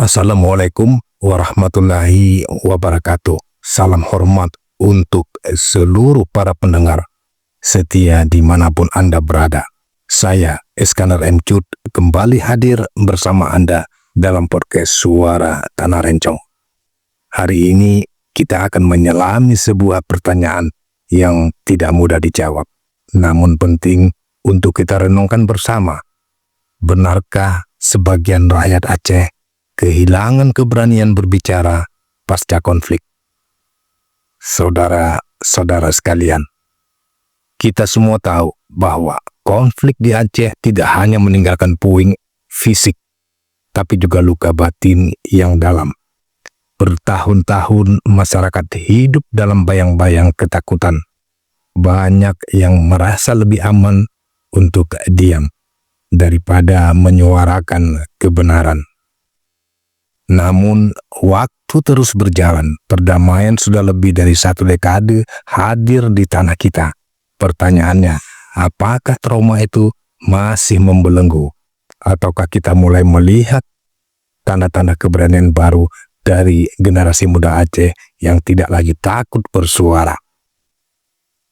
Assalamualaikum warahmatullahi wabarakatuh. Salam hormat untuk seluruh para pendengar setia dimanapun Anda berada. Saya, Iskandar M. Cut, kembali hadir bersama Anda dalam podcast Suara Tanah Rencong. Hari ini kita akan menyelami sebuah pertanyaan yang tidak mudah dijawab, namun penting untuk kita renungkan bersama. Benarkah sebagian rakyat Aceh kehilangan keberanian berbicara pasca konflik? Saudara-saudara sekalian, kita semua tahu bahwa konflik di Aceh tidak hanya meninggalkan puing fisik, tapi juga luka batin yang dalam. Bertahun-tahun masyarakat hidup dalam bayang-bayang ketakutan. Banyak yang merasa lebih aman untuk diam daripada menyuarakan kebenaran. Namun, waktu terus berjalan. Perdamaian sudah lebih dari 1 dekade hadir di tanah kita. Pertanyaannya, apakah trauma itu masih membelenggu? Ataukah kita mulai melihat tanda-tanda keberanian baru dari generasi muda Aceh yang tidak lagi takut bersuara?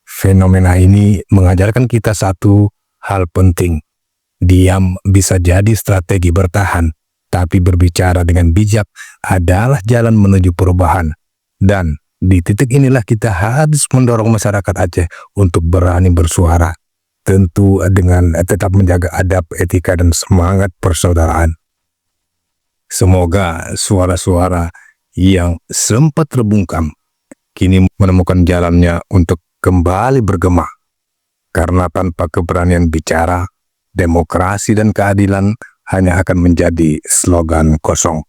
Fenomena ini mengajarkan kita satu hal penting. Diam bisa jadi strategi bertahan, tapi berbicara dengan bijak adalah jalan menuju perubahan. Dan di titik inilah kita harus mendorong masyarakat Aceh untuk berani bersuara, tentu dengan tetap menjaga adab, etika, dan semangat persaudaraan. Semoga suara-suara yang sempat terbungkam kini menemukan jalannya untuk kembali bergema. Karena tanpa keberanian bicara, demokrasi dan keadilan hanya akan menjadi slogan kosong.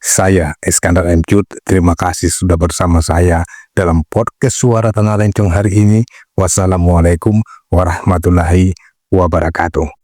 Saya, Iskandar M. Cut, terima kasih sudah bersama saya dalam podcast Suara Tanah Rencong hari ini. Wassalamualaikum warahmatullahi wabarakatuh.